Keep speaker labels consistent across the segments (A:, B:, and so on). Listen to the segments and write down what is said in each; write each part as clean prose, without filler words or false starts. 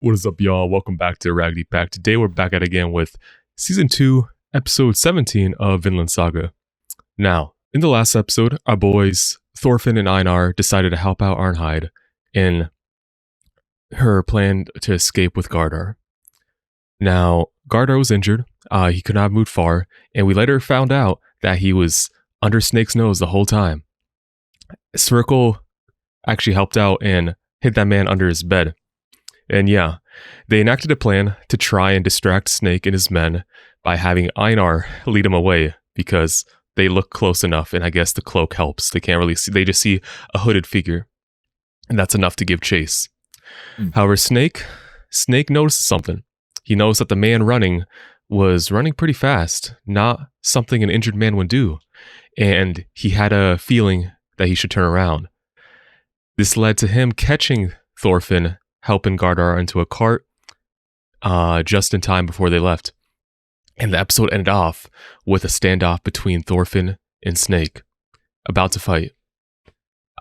A: What is up, y'all? Welcome back to Raggedy Pack. Today we're back at it again with Season 2, Episode 17 of Vinland Saga. Now, in the last episode, our boys Thorfinn and Einar decided to help out Arnheid in her plan to escape with Gardar. Now, Gardar was injured. He could not have moved far, and we later found out that he was under Snake's nose the whole time. Svirkle actually helped out and hid that man under his bed. And yeah, they enacted a plan to try and distract Snake and his men by having Einar lead him away because they look close enough, and I guess the cloak helps. They can't really see, they just see a hooded figure, and that's enough to give chase. However, Snake notices something. He noticed that the man running was running pretty fast, not something an injured man would do, and he had a feeling that he should turn around. This led to him catching Thorfinn, helping Gardar into a cart just in time before they left. And the episode ended off with a standoff between Thorfinn and Snake, about to fight.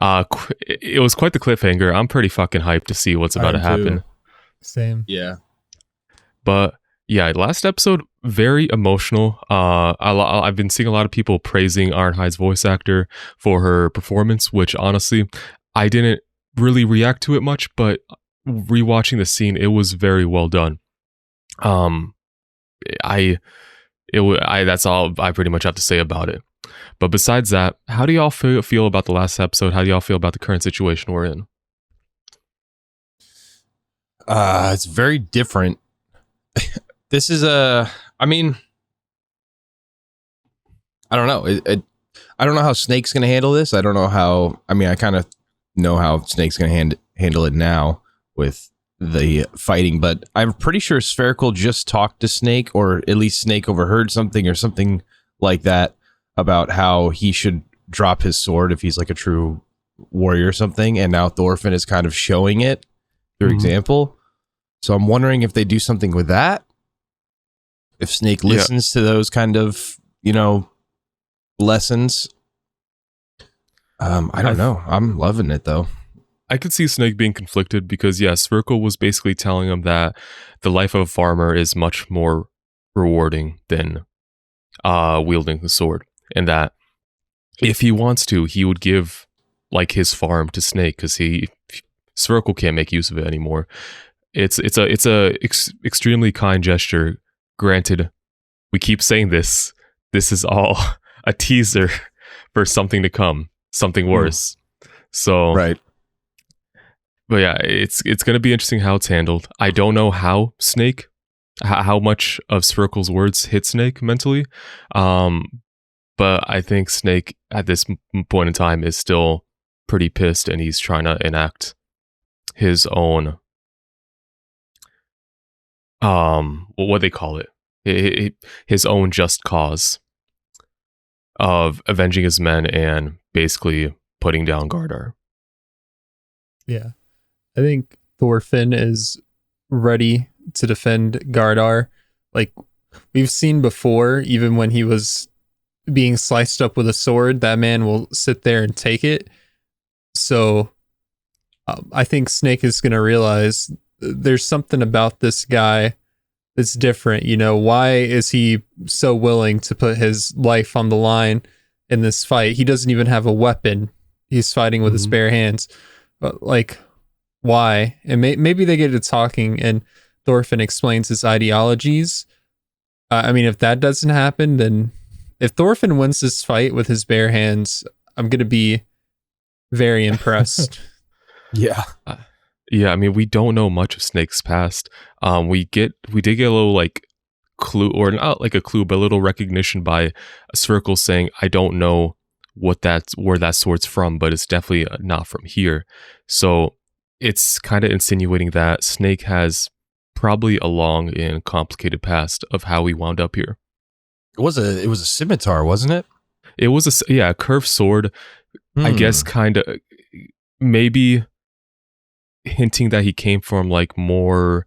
A: It was quite the cliffhanger. I'm pretty fucking hyped to see what's about to happen.
B: Same.
C: Yeah.
A: But yeah, last episode, very emotional. I've been seeing a lot of people praising Arnheid's voice actor for her performance, which honestly, I didn't really react to it much, but rewatching the scene, it was very well done. That's all I pretty much have to say about it. But besides that, how do y'all feel about the last episode? How do y'all feel about the current situation we're in?
C: It's very different. This is I don't know. I don't know how Snake's going to handle this. I don't know how, I kind of know how Snake's going to handle it now with the fighting, but I'm pretty sure Spherical just talked to Snake, or at least Snake overheard something or something like that about how he should drop his sword if he's like a true warrior or something, and now Thorfinn is kind of showing it through example. So I'm wondering if they do something with that, if Snake listens to those kind of, lessons. I don't know. I'm loving it though.
A: I could see Snake being conflicted because, yeah, Svirkle was basically telling him that the life of a farmer is much more rewarding than wielding the sword, and that if he wants to, he would give like his farm to Snake because Svirkle can't make use of it anymore. It's a extremely kind gesture. Granted, we keep saying this. This is all a teaser for something to come, something worse. So
C: right.
A: But yeah, it's going to be interesting how it's handled. I don't know how much of Svirkle's words hit Snake mentally. But I think Snake at this point in time is still pretty pissed, and he's trying to enact his own, what they call it, his own just cause of avenging his men and basically putting down Gardar.
B: Yeah. I think Thorfinn is ready to defend Gardar. Like we've seen before, even when he was being sliced up with a sword, that man will sit there and take it. So I think Snake is going to realize there's something about this guy that's different. Why is he so willing to put his life on the line in this fight? He doesn't even have a weapon. He's fighting with his bare hands. But why? And maybe they get to talking and Thorfinn explains his ideologies. If that doesn't happen, then if Thorfinn wins this fight with his bare hands, I'm going to be very impressed.
C: Yeah.
A: Yeah, we don't know much of Snake's past. We did get a little like clue, or not like a clue, but a little recognition by Svirkle saying, I don't know where that sword's from, but it's definitely not from here. So it's kind of insinuating that Snake has probably a long and complicated past of how he wound up here.
C: It was a scimitar, wasn't it?
A: It was a curved sword. I guess kind of maybe hinting that he came from like more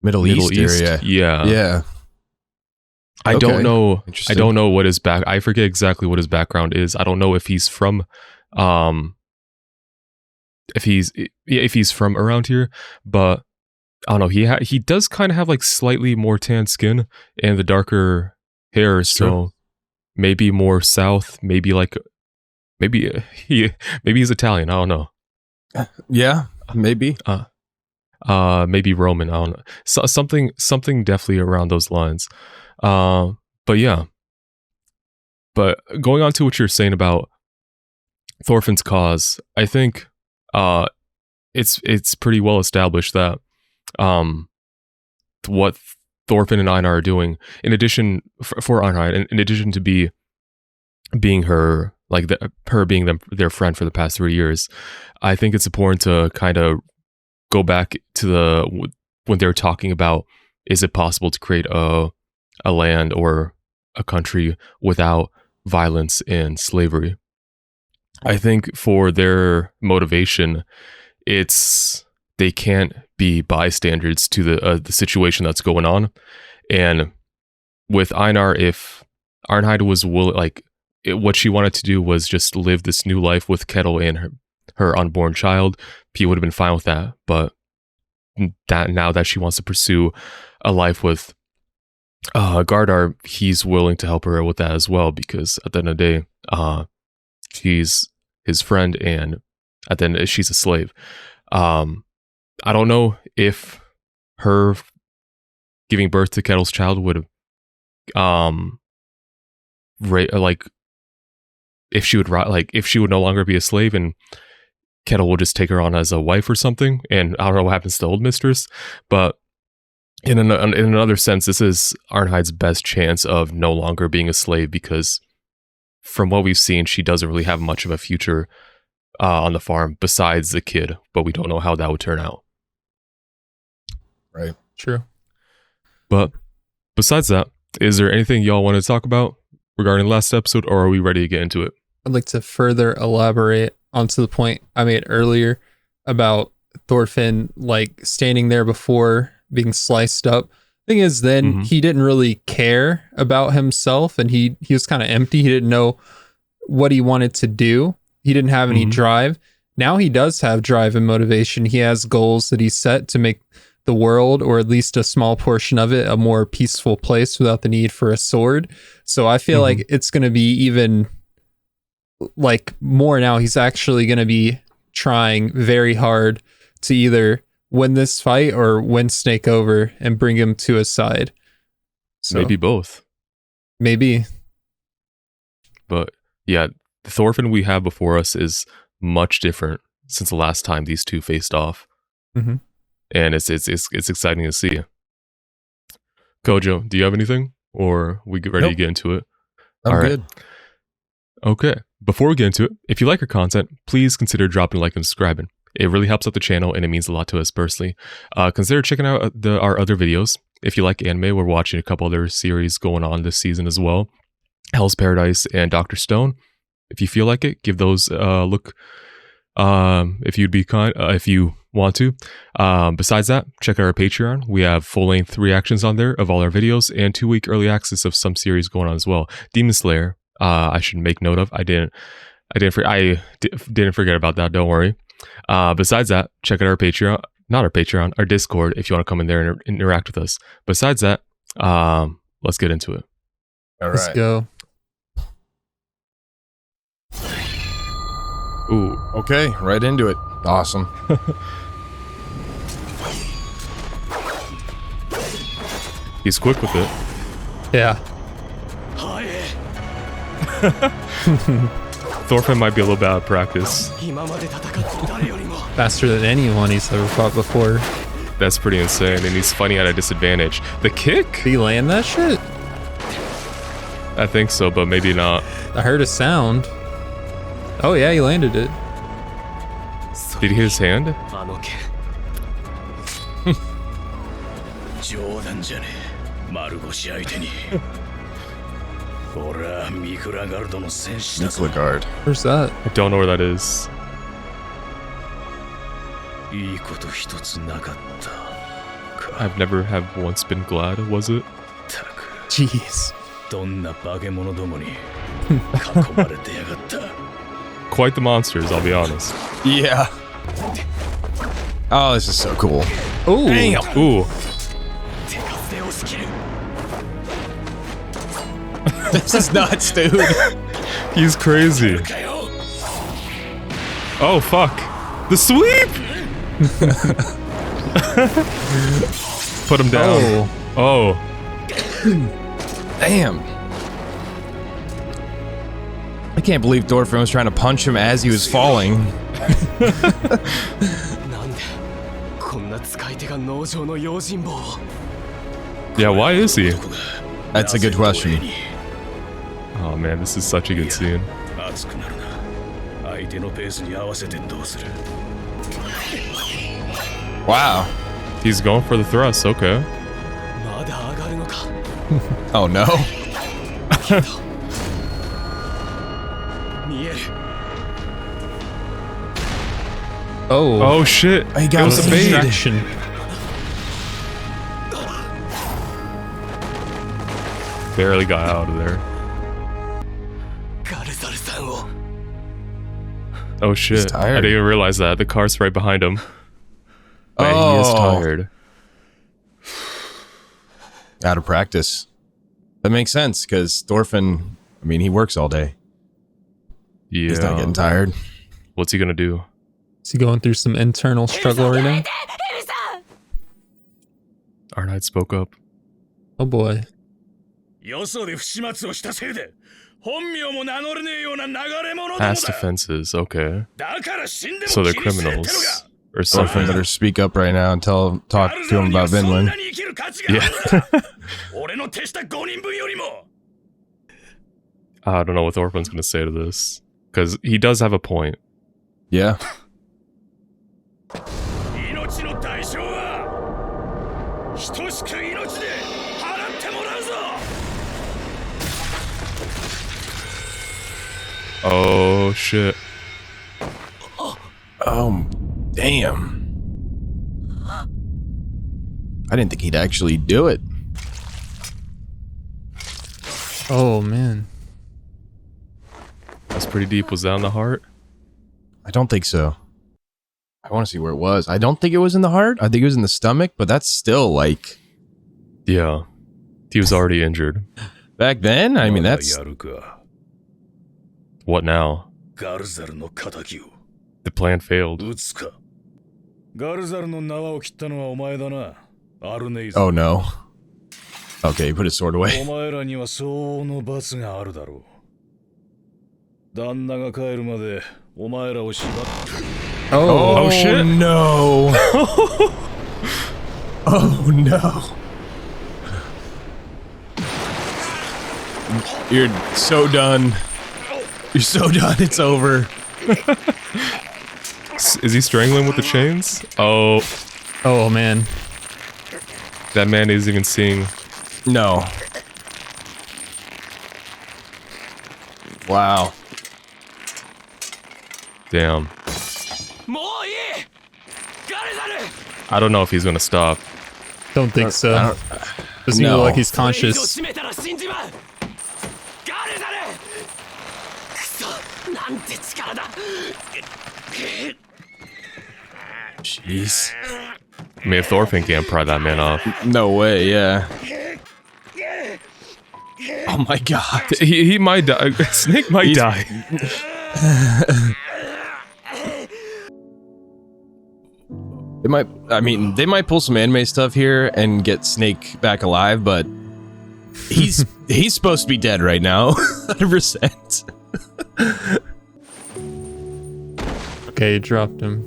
C: Middle East area.
A: Yeah. I don't know what his I forget exactly what his background is. I don't know if he's from if he's from around here, but I don't know. He does kind of have like slightly more tan skin and the darker hair, so maybe more south. Maybe he's Italian. I don't know.
C: Yeah, maybe.
A: Maybe Roman. I don't know. Something definitely around those lines. But yeah. But going on to what you're saying about Thorfinn's cause, I think it's pretty well established that what Thorfinn and Einar are doing, in addition for Einhard, in addition to being her being their friend for the past 3 years, I think it's important to kind of go back to when they're talking about, is it possible to create a land or a country without violence and slavery? I think for their motivation, it's they can't be bystanders to the situation that's going on. And with Einar, if Arnheid was what she wanted to do was just live this new life with Kettle and her unborn child, P would have been fine with that. But that now that she wants to pursue a life with Gardar, he's willing to help her with that as well, because at the end of the day, she's his friend, and at the end she's a slave. I don't know if her giving birth to Kettle's child would if she would no longer be a slave and Kettle will just take her on as a wife or something. And I don't know what happens to the old mistress, but in another sense, this is Arnheid's best chance of no longer being a slave, because from what we've seen, she doesn't really have much of a future on the farm besides the kid, but we don't know how that would turn out.
C: Right.
B: True.
A: But besides that, is there anything y'all want to talk about regarding last episode, or are we ready to get into it?
B: I'd like to further elaborate onto the point I made earlier about Thorfinn standing there before being sliced up. Thing is, then he didn't really care about himself, and he was kind of empty. He didn't know what he wanted to do. He didn't have any drive. Now he does have drive and motivation. He has goals that he set to make the world, or at least a small portion of it, a more peaceful place without the need for a sword. So I feel like it's going to be even more now. He's actually going to be trying very hard to either win this fight or win Snake over and bring him to his side. So
A: maybe both.
B: Maybe.
A: But yeah, the Thorfinn we have before us is much different since the last time these two faced off. And it's exciting to see. Kojo, do you have anything, or we get ready to get into it?
C: I'm good.
A: Okay. Before we get into it, if you like our content, please consider dropping a like and subscribing. It really helps out the channel, and it means a lot to us personally. Consider checking out our other videos. If you like anime, we're watching a couple other series going on this season as well. Hell's Paradise and Dr. Stone. If you feel like it, give those a look. If you'd be kind, if you want to. Besides that, check out our Patreon. We have full-length reactions on there of all our videos, and 2-week early access of some series going on as well. Demon Slayer, I should make note of. I didn't forget about that. Don't worry. Besides that, check out our Patreon, not our Patreon, our Discord, if you want to come in there and interact with us. Besides that, let's get into it.
C: All right.
B: Let's go.
A: Ooh.
C: Okay, right into it. Awesome.
A: He's quick with it.
B: Yeah.
A: Thorfinn might be a little bad at practice.
B: Faster than anyone he's ever fought before.
A: That's pretty insane, and he's fighting at a disadvantage. The kick?
B: Did he land that shit?
A: I think so, but maybe not.
B: I heard a sound. Oh yeah, he landed it.
A: Did he hit his hand?
C: Guard.
B: Where's that?
A: I don't know where that is. I've never have once been glad, was it?
B: Jeez.
A: Quite the monsters, I'll be honest.
C: Yeah. Oh, this is so cool.
B: Oh,
C: Damn.
A: Ooh.
C: This is nuts, dude.
A: He's crazy. Oh, fuck. The sweep! Put him down. Oh.
C: Damn. I can't believe Thorfinn was trying to punch him as he was falling.
A: Yeah, why is he?
C: That's a good question.
A: Oh man, this is such a good scene.
C: Wow.
A: He's going for the thrust, okay.
C: Oh no.
B: oh,
A: Oh shit.
C: He got
A: It was a bait.
B: distraction.
A: Barely got out of there. Oh shit.
C: He's tired.
A: I didn't even realize that. The car's right behind him. Man, he is tired.
C: Out of practice. That makes sense, because Thorfinn, I mean, he works all day.
A: Yeah.
C: He's not getting tired.
A: What's he gonna do?
B: Is he going through some internal struggle right now?
A: Arnheid spoke up.
B: Oh boy.
A: Past offenses, okay. So they're criminals. Or
C: Thorfinn
A: something.
C: better speak up right now and talk to him about Vinland.
A: Yeah. I don't know what Thorfinn's gonna say to this. Because he does have a point.
C: Yeah.
A: Oh shit.
C: Oh, damn. I didn't think he'd actually do it.
B: Oh man.
A: That's pretty deep. Was that on the heart?
C: I don't think so. I want to see where it was. I don't think it was in the heart. I think it was in the stomach, but that's still like...
A: Yeah. He was already injured.
C: Back then? I mean, that's...
A: What now? The plan failed.
C: Oh no. Okay, he put his sword away.
A: Oh shit.
C: No. Oh no. You're so done. You're so done. It's over.
A: Is he strangling with the chains? Oh,
B: Oh man.
A: that man isn't even seeing.
C: No. Wow.
A: Damn. I don't know if he's gonna stop.
B: Don't think so.
C: I don't-
B: Doesn't
C: No.
B: even look like he's conscious.
C: Jeez.
A: I mean, if Thorfinn can't pry that man off.
C: No way, yeah. Oh my god.
A: He might die. Snake might
C: He's-
A: die.
C: They might, I mean, they might pull some anime stuff here and get Snake back alive, but he's supposed to be dead right now. 100%.
B: Okay, dropped him.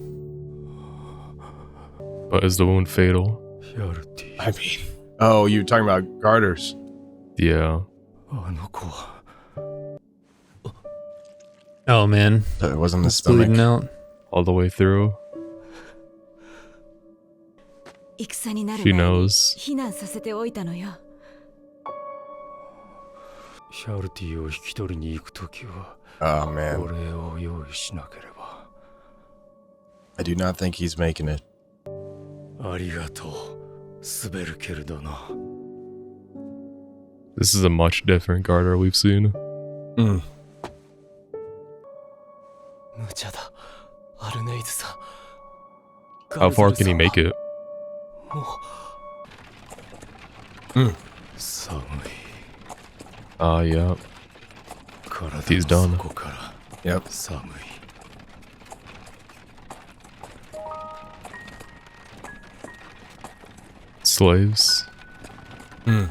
A: But is the wound fatal?
C: I mean, oh, you're talking about garters.
A: Yeah.
B: Oh man.
C: It wasn't the
B: It's bleeding
C: stomach.
B: out.
A: All the way through. She knows.
D: 避難させておいたのよ。
E: シャルティを引き取りに行くときは
C: Oh man,
E: お礼を用意しなければ。
C: I do not think he's making it.
E: ありがとう、スベルケル殿。
A: This is a much different Garter we've seen.
C: うん。
E: 無茶だ、アルネイズさん。
A: How far can he make it? Yeah. He's done.
C: Yep.
A: Slaves.
E: 哀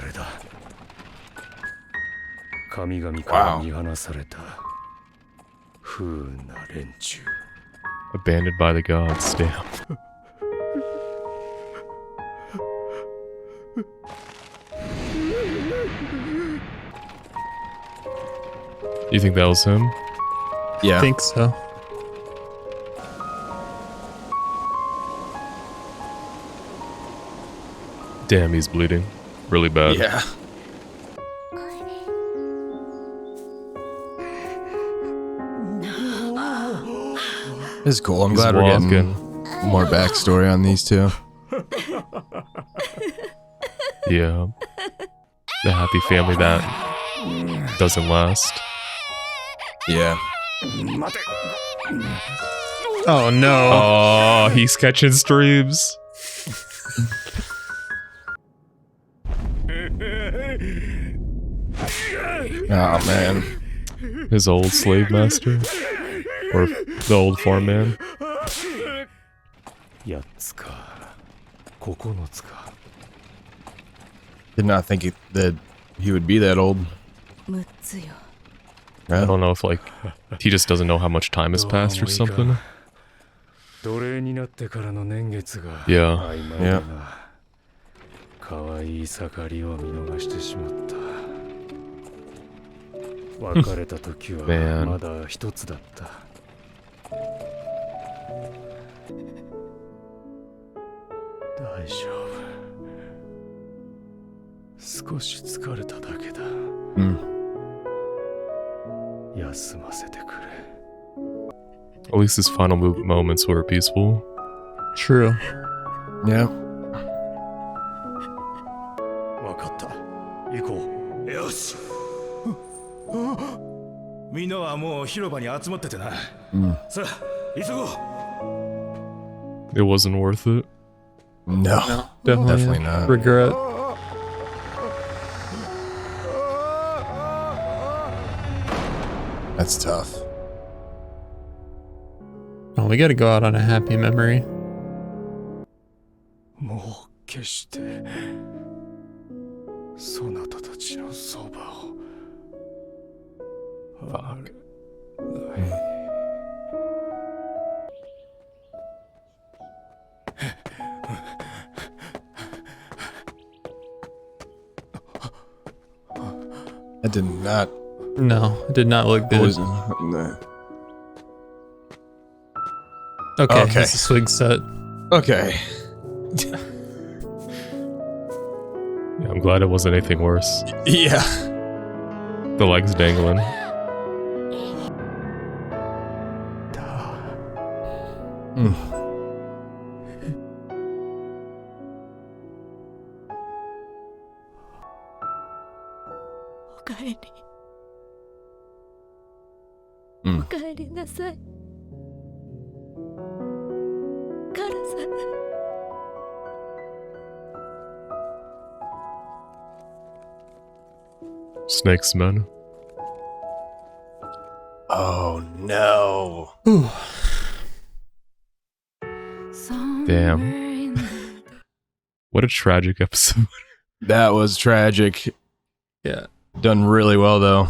E: れだ。神々から見放された不運な連中。
A: Abandoned by the gods. Damn. You think that was him?
C: Yeah.
B: I think so.
A: Damn, he's bleeding. Really bad.
C: Yeah. This is cool. I'm
A: He's
C: glad we're
A: walking.
C: getting more backstory on these two.
A: Yeah. The happy family that doesn't last.
C: Yeah.
B: Oh no.
A: Oh, he's catching streams.
C: Oh man.
A: His old slave master. Or the old farm man.
E: 8つか9つか
C: Did not think that he would be that old.
D: 6つよ。
A: I don't know if like he just doesn't know how much time has passed or something.
E: 奴隷になってからの年月が
A: Yeah.
E: 曖昧だな。可愛い盛りを見逃してしまった。別れた時は
A: Man.
E: まだ一つだった。大丈夫。少し疲れただけだ。休ませてくれ。
A: At least his final moments were peaceful.
B: True.
C: Yeah.
E: わかった。行こう。よし。みんなはもう広場に集まっててな。さあ、急ごう。
A: It wasn't worth it.
C: No. Definitely not.
B: Regret.
C: That's tough.
B: Oh, we gotta go out on a happy memory.
E: もう決してそなたたちのそばを。Fuck.
C: That did not.
B: No, it did not look good.
C: No.
B: Okay,
C: Okay.
B: it's a swing set.
C: Okay.
A: Yeah, I'm glad it wasn't anything worse.
C: Yeah.
A: The legs dangling.
C: Mm.
D: おかえりなさい。カラさん。
A: Snake's men.
C: Oh no.
A: Damn. What a tragic episode.
C: That was tragic.
B: Yeah.
C: Done really well though.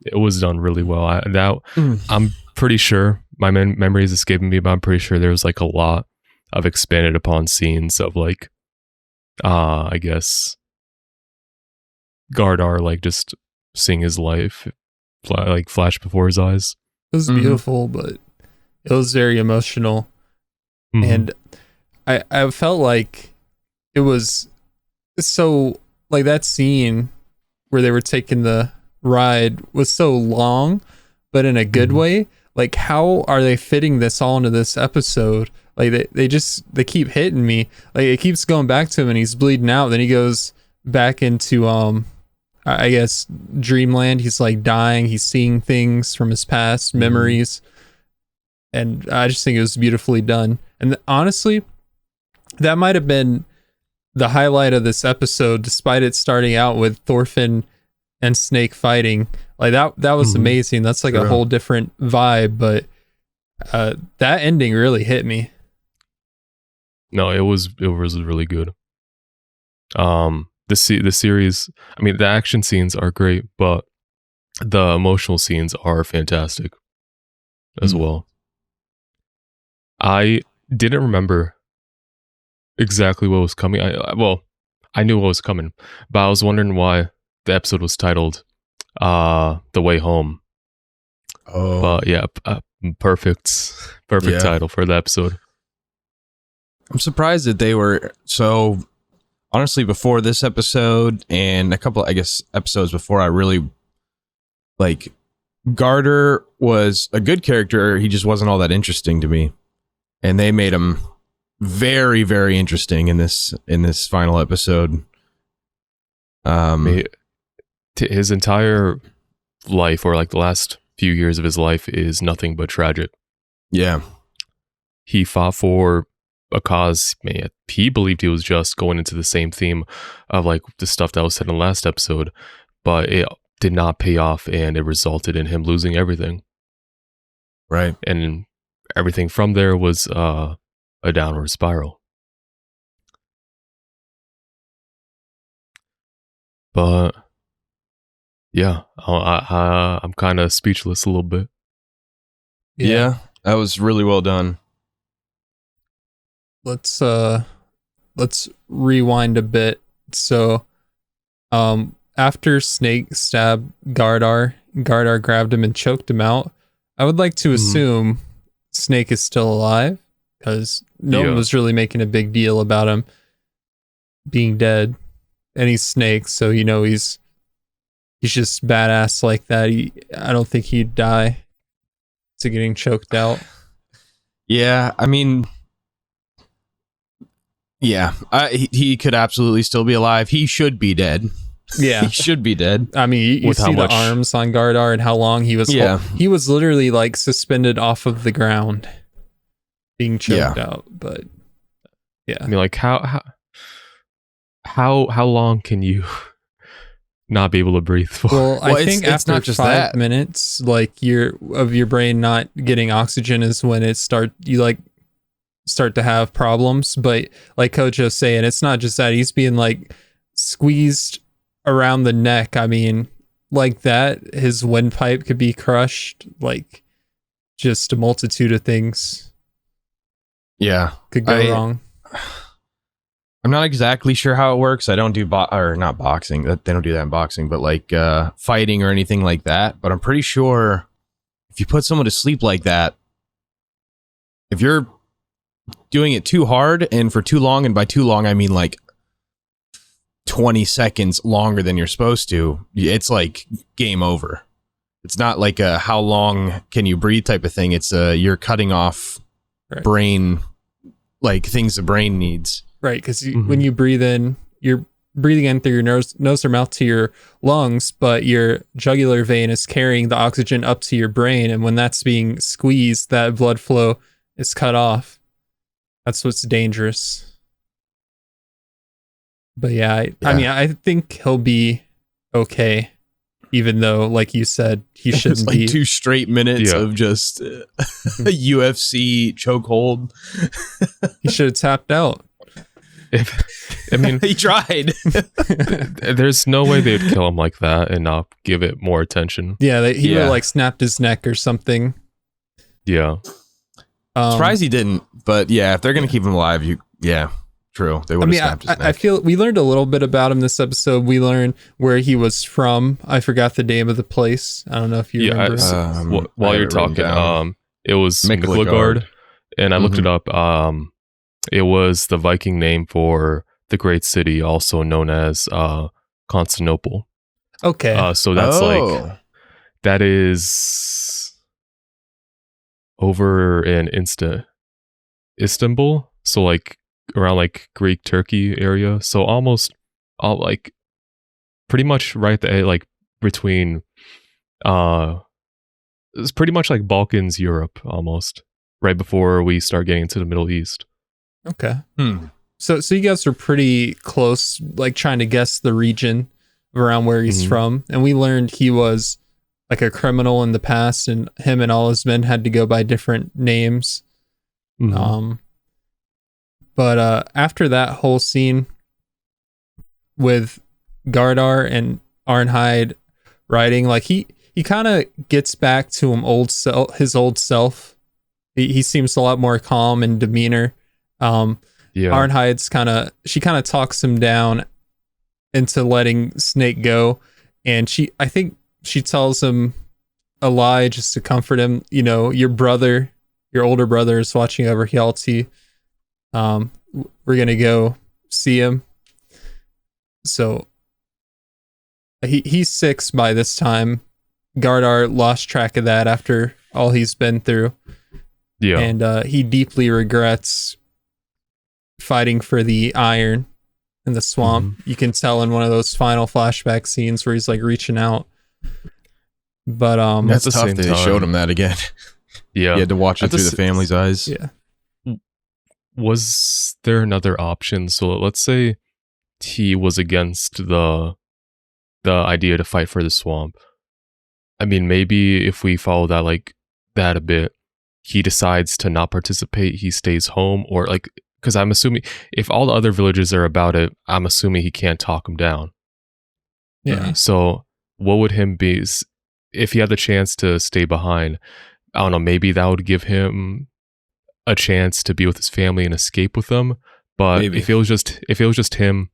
A: It was done really well. I'm pretty sure, my memory is escaping me, but I'm pretty sure there was like a lot of expanded upon scenes of like, I guess, Gardar like just seeing his life like flash before his eyes.
B: It was beautiful, but it was very emotional.
A: Mhm.
B: And I felt like it was so, like, that scene where they were taking the ride was so long, but in a good way. Like, how are they fitting this all into this episode? Like, they keep hitting me. Like, it keeps going back to him and he's bleeding out. Then he goes back into I guess dreamland. He's like dying. He's seeing things from his past, memories. and I just think it was beautifully done. And honestly, that might have been the highlight of this episode, despite it starting out with Thorfinn and Snake fighting. Like that was amazing. That's like a whole different vibe, but that ending really hit me.
A: No, it was really good. The series, I mean, the action scenes are great, but the emotional scenes are fantastic as well. I didn't remember exactly what was coming. I knew what was coming, but I was wondering why the episode was titled "The Way Home."
C: Oh,
A: But yeah, perfect title for the episode.
C: I'm surprised that they were so. Honestly, before this episode and a couple, I guess, episodes before, I really like Garter was a good character. He just wasn't all that interesting to me, and they made him very, very interesting in this final episode.
A: His entire life, or like the last few years of his life, is nothing but tragic.
C: Yeah,
A: he fought for a cause. He believed he was just going into the same theme of like the stuff that was said in the last episode, but it did not pay off, and it resulted in him losing everything.
C: Right.
A: And everything from there was a downward spiral. But yeah, I'm kind of speechless a little bit.
C: Yeah, that was really well done.
B: Let's rewind a bit. So after Snake stabbed Gardar grabbed him and choked him out. I would like to assume Snake is still alive, because no one was really making a big deal about him being dead. And he's Snake, so he's just badass like that. I don't think he'd die to getting choked out.
C: Yeah, I mean, yeah, he could absolutely still be alive. He should be dead.
B: Yeah,
C: he should be dead.
B: I mean, you see the arms on Gardar and how long he was.
C: Yeah,
B: he was literally like suspended off of the ground, being choked out. But yeah,
A: I mean, like how long can you not be able to breathe for?
B: Well, I think after not just 5 minutes, like your brain not getting oxygen is when you start to have problems. But like Coach was saying, it's not just that. He's being like squeezed around the neck. I mean, like that, his windpipe could be crushed. Like just a multitude of things.
C: Yeah,
B: could go wrong.
C: I'm not exactly sure how it works. I don't do not boxing. They don't do that in boxing, but like fighting or anything like that. But I'm pretty sure if you put someone to sleep like that, if you're doing it too hard and for too long, and by too long I mean like 20 seconds longer than you're supposed to, it's like game over. It's not like a how long can you breathe type of thing. It's you're cutting off brain, like things the brain needs.
B: Right, because when you breathe in, you're breathing in through your nose or mouth to your lungs, but your jugular vein is carrying the oxygen up to your brain, and when that's being squeezed, that blood flow is cut off. That's what's dangerous. But yeah, I mean, I think he'll be okay, even though, like you said, he shouldn't
C: like
B: be.
C: 2 straight minutes of just a UFC chokehold.
B: He should have tapped out.
A: I mean,
C: he tried.
A: There's no way they'd kill him like that and not give it more attention.
B: Yeah, he would have like snapped his neck or something.
A: Yeah.
C: Surprised he didn't, but yeah, if they're gonna keep him alive, true. They would have snapped his neck.
B: I feel we learned a little bit about him this episode. We learned where he was from. I forgot the name of the place. I don't know if you remember.
A: While you're talking, it was Miklagard, and I looked it up. It was the Viking name for the great city, also known as Constantinople.
B: Okay.
A: So that's that is over in Istanbul. So like around like Greek Turkey area. So almost all like pretty much right there, like between it's pretty much like Balkans, Europe almost. right before we start getting into the Middle East.
B: Okay. So you guys are pretty close, like trying to guess the region around where he's from. And we learned he was like a criminal in the past, and him and all his men had to go by different names. But after that whole scene with Gardar and Arnheid riding, like he kind of gets back to his old self. He seems a lot more calm in demeanor. Arnheid's kind of talks him down into letting Snake go, and I think she tells him a lie just to comfort him. You know, your older brother is watching over Hjalti. We're gonna go see him. So he's 6 by this time. Gardar lost track of that after all he's been through. Yeah. And he deeply regrets fighting for the iron in the swamp. You can tell in one of those final flashback scenes where he's like reaching out. But
C: that's tough. They showed him that again.
A: Yeah.
C: He had to watch it through the family's eyes.
B: Yeah.
A: Was there another option? So let's say he was against the idea to fight for the swamp. I mean, maybe if we follow that a bit, he decides to not participate, he stays home, or because I'm assuming if all the other villagers are about it, I'm assuming he can't talk him down.
B: Yeah.
A: So what would him be if he had the chance to stay behind? I don't know, maybe that would give him a chance to be with his family and escape with them. But if it was just him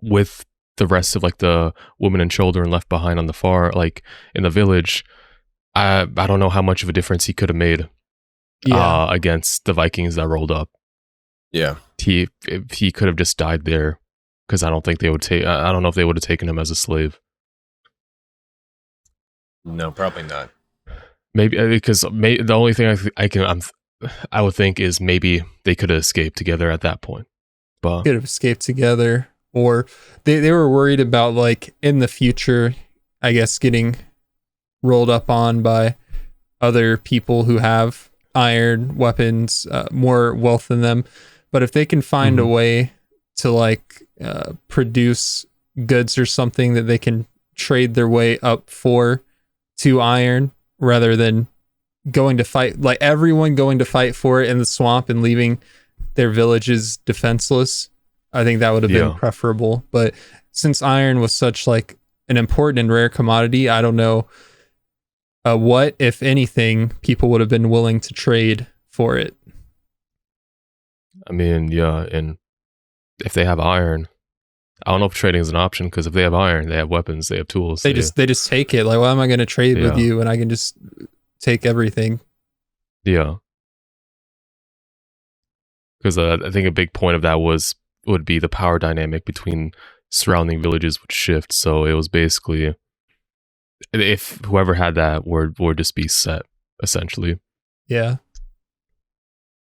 A: with the rest of the women and children left behind on the far, in the village, I don't know how much of a difference he could have made against the Vikings that rolled up.
C: Yeah.
A: He could have just died there, because I don't think they would take. I don't know if they would have taken him as a slave.
C: No, probably not.
A: Maybe because the only thing I would think is maybe they could have escaped together at that point. But
B: could have escaped together, or they were worried about in the future, I guess, getting rolled up on by other people who have iron weapons, more wealth than them. But if they can find a way to produce goods or something that they can trade their way up to iron, rather than going to fight, everyone going to fight for it in the swamp and leaving their villages defenseless, I think that would have been preferable. But since iron was such an important and rare commodity, I don't know what, if anything, people would have been willing to trade for it.
A: I mean, yeah, and if they have iron, I don't know if trading is an option, because if they have iron, they have weapons, they have tools.
B: They just take it. Why am I going to trade with you when I can just take everything?
A: Yeah. Because I think a big point of that would be the power dynamic between surrounding villages would shift. So it was basically, if whoever had that would just be set, essentially.
B: Yeah.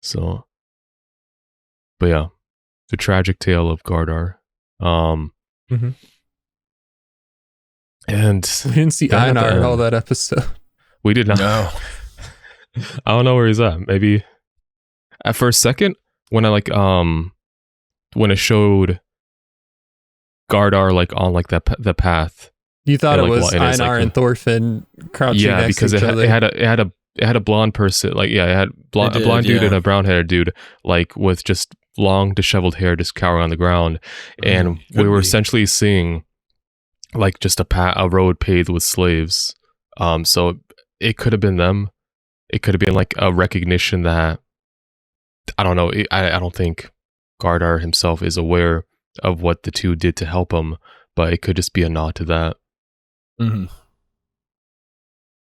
A: So, but yeah, the tragic tale of Gardar. And
B: we didn't see Einar in all that episode.
A: We did not.
C: No.
A: I don't know where he's at. Maybe for a second when when it showed Gardar on the path.
B: You thought it was Einar and Thorfinn crouching next to each other.
A: It had a blonde person, it had a blonde dude and a brown-haired dude, with just long disheveled hair, just cowering on the ground, and we were essentially seeing just a road paved with slaves. So it could have been them. It could have been a recognition that, I don't know. I don't think Gardar himself is aware of what the two did to help him, but it could just be a nod to that.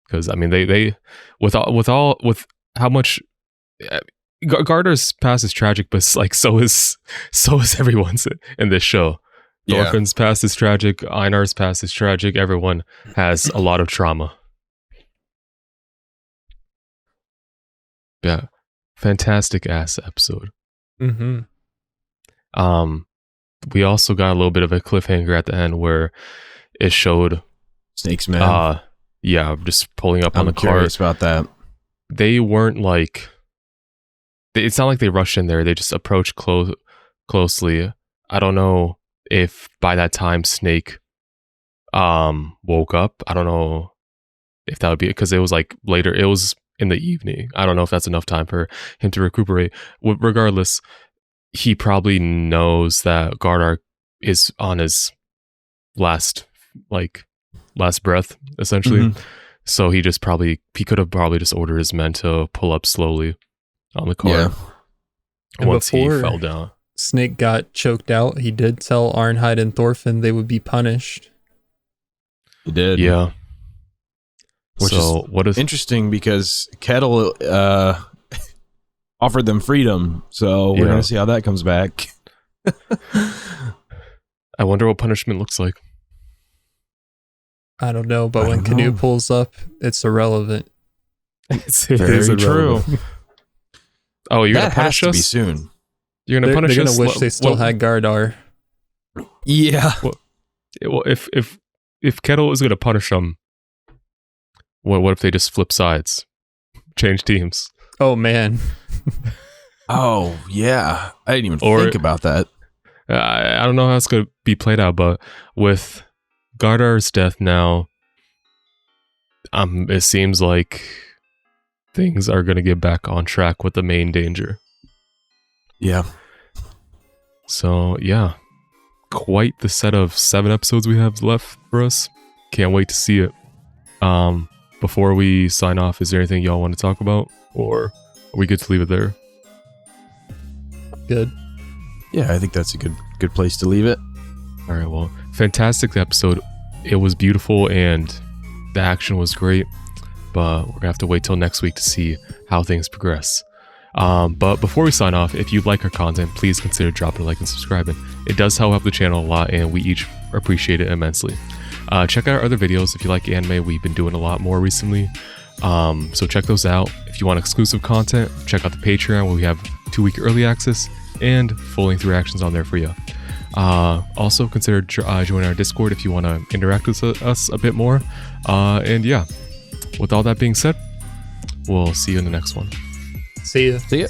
A: Because I mean, they with how much Gardar's past is tragic, but so is everyone's in this show. Thorfinn's past is tragic. Einar's past is tragic. Everyone has a lot of trauma. Yeah, fantastic ass episode. We also got a little bit of a cliffhanger at the end where it showed
C: Snake's man.
A: Yeah, just pulling up on the cart.
C: I'm curious about that.
A: They weren't it's not like they rushed in there. They just approached closely. I don't know if by that time Snake woke up. I don't know if that would be because it was like later. It was in the evening. I don't know if that's enough time for him to recuperate. Regardless, he probably knows that Gardar is on his last breath, essentially.
C: Mhm.
A: So he could have probably just ordered his men to pull up slowly on the car
C: Yeah.
B: And
A: once he
B: before-
A: fell down.
B: Snake got choked out. He did tell Arnheid and Thorfinn they would be punished.
C: He did.
A: Yeah.
C: Which
A: So
C: is
A: what if
C: interesting because Kettle offered them freedom. So we're
A: Yeah.
C: going to see how that comes back.
A: I wonder what punishment looks like.
B: I don't know, but
C: I
B: when
C: don't
B: Canoe
C: know.
B: pulls up, it's irrelevant.
A: It
C: Very
A: is irrelevant.
C: true.
A: Oh, you're
C: That
A: gonna
C: has
A: punish
C: to be
A: us?
C: soon.
A: You're gonna
B: They're
A: punish
B: gonna
A: us?
B: wish they still had Gardar.
C: Yeah.
A: Well, if Kettle is gonna punish them, what if they just flip sides, change teams?
B: Oh man,
C: Oh, yeah. I didn't even
A: Or-
C: think about that.
A: I don't know how it's gonna be played out, but with Gardar's death now, it seems like things are gonna get back on track with the main danger.
C: Yeah.
A: So yeah, quite the set of 7 episodes we have left for us. Can't wait to see it. Before we sign off, is there anything y'all want to talk about, or are we good to leave it there?
B: good.
C: Yeah, I think that's a good place to leave it.
A: All right, well, fantastic episode. It was beautiful and the action was great, but we're gonna have to wait till next week to see how things progress. But before we sign off, if you like our content, please consider dropping a like and subscribing. It does help out the channel a lot, and we each appreciate it immensely. Check out our other videos if you like anime. We've been doing a lot more recently, so check those out. If you want exclusive content, check out the Patreon where we have 2-week early access and full-length reactions on there for you. Also consider joining our Discord if you want to interact with us a bit more. And yeah, with all that being said, we'll see you in the next one.
B: See ya.
C: See ya.